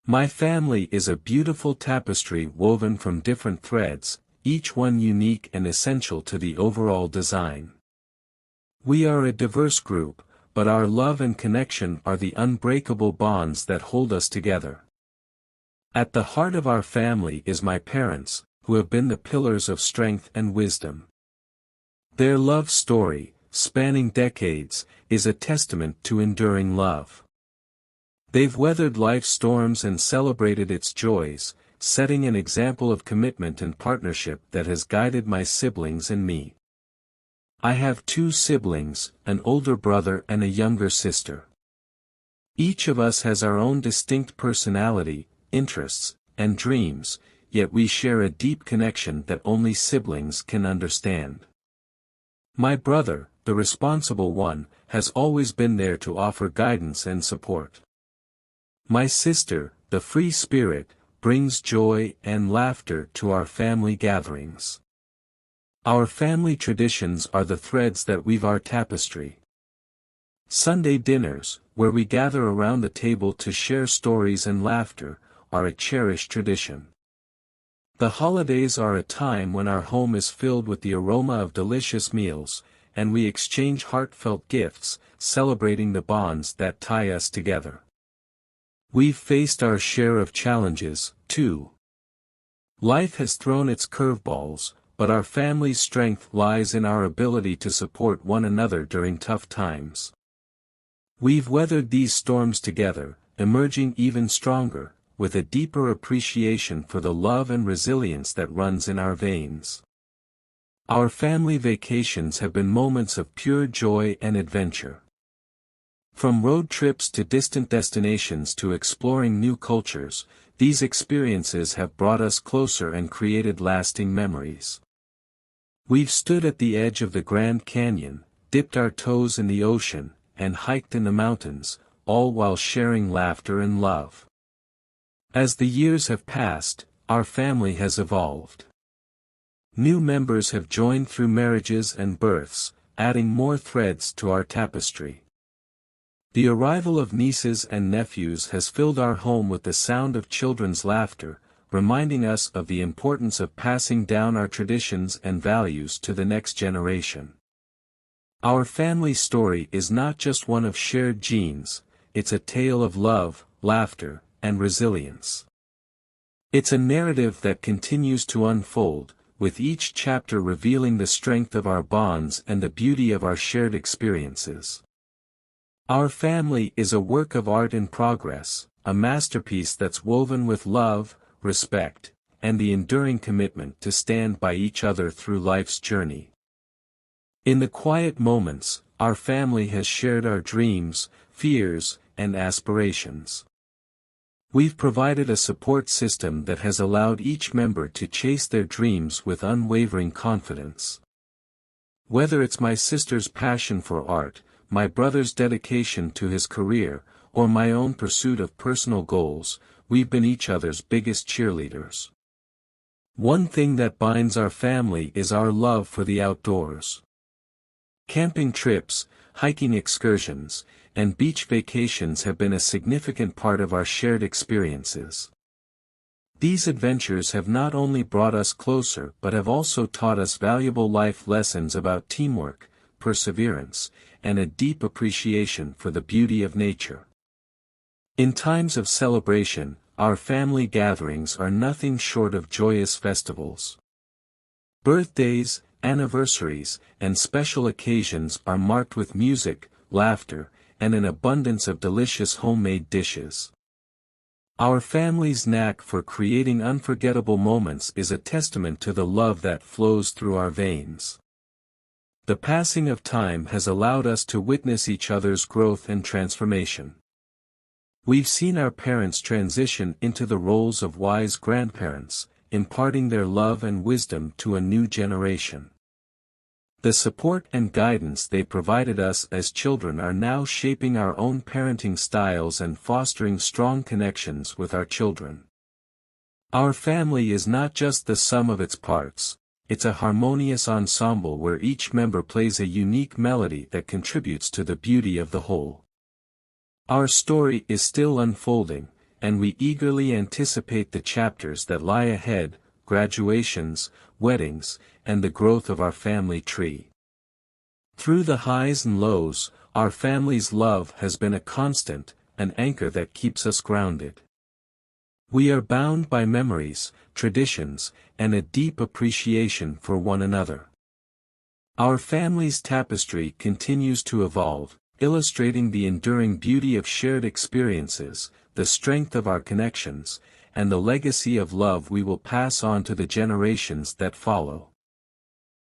My family is a beautiful tapestry woven from different threads, each one unique and essential to the overall design. We are a diverse group, but our love and connection are the unbreakable bonds that hold us together. At the heart of our family is my parents, who have been the pillars of strength and wisdom. Their love story, spanning decades, is a testament to enduring love. They've weathered life's storms and celebrated its joys, setting an example of commitment and partnership that has guided my siblings and me. I have two siblings, an older brother and a younger sister. Each of us has our own distinct personality, interests, and dreams, yet we share a deep connection that only siblings can understand. My brother, the responsible one, has always been there to offer guidance and support. My sister, the free spirit, brings joy and laughter to our family gatherings. Our family traditions are the threads that weave our tapestry. Sunday dinners, where we gather around the table to share stories and laughter, are a cherished tradition. The holidays are a time when our home is filled with the aroma of delicious meals, and we exchange heartfelt gifts, celebrating the bonds that tie us together. We've faced our share of challenges, too. Life has thrown its curveballs, but our family's strength lies in our ability to support one another during tough times. We've weathered these storms together, emerging even stronger, with a deeper appreciation for the love and resilience that runs in our veins. Our family vacations have been moments of pure joy and adventure. From road trips to distant destinations to exploring new cultures, these experiences have brought us closer and created lasting memories. We've stood at the edge of the Grand Canyon, dipped our toes in the ocean, and hiked in the mountains, all while sharing laughter and love. As the years have passed, our family has evolved. New members have joined through marriages and births, adding more threads to our tapestry. The arrival of nieces and nephews has filled our home with the sound of children's laughter, reminding us of the importance of passing down our traditions and values to the next generation. Our family story is not just one of shared genes, it's a tale of love, laughter, and resilience. It's a narrative that continues to unfold, with each chapter revealing the strength of our bonds and the beauty of our shared experiences. Our family is a work of art in progress, a masterpiece that's woven with love, respect, and the enduring commitment to stand by each other through life's journey. In the quiet moments, our family has shared our dreams, fears, and aspirations. We've provided a support system that has allowed each member to chase their dreams with unwavering confidence. Whether it's my sister's passion for art, my brother's dedication to his career, or my own pursuit of personal goals, we've been each other's biggest cheerleaders. One thing that binds our family is our love for the outdoors. Camping trips, hiking excursions, and beach vacations have been a significant part of our shared experiences. These adventures have not only brought us closer but have also taught us valuable life lessons about teamwork, perseverance, and a deep appreciation for the beauty of nature. In times of celebration, our family gatherings are nothing short of joyous festivals. Birthdays, anniversaries, and special occasions are marked with music, laughter, and an abundance of delicious homemade dishes. Our family's knack for creating unforgettable moments is a testament to the love that flows through our veins. The passing of time has allowed us to witness each other's growth and transformation. We've seen our parents transition into the roles of wise grandparents, imparting their love and wisdom to a new generation. The support and guidance they provided us as children are now shaping our own parenting styles and fostering strong connections with our children. Our family is not just the sum of its parts, it's a harmonious ensemble where each member plays a unique melody that contributes to the beauty of the whole. Our story is still unfolding, and we eagerly anticipate the chapters that lie ahead, graduations, weddings, and the growth of our family tree. Through the highs and lows, our family's love has been a constant, an anchor that keeps us grounded. We are bound by memories, traditions, and a deep appreciation for one another. Our family's tapestry continues to evolve, illustrating the enduring beauty of shared experiences, the strength of our connections, and the legacy of love we will pass on to the generations that follow.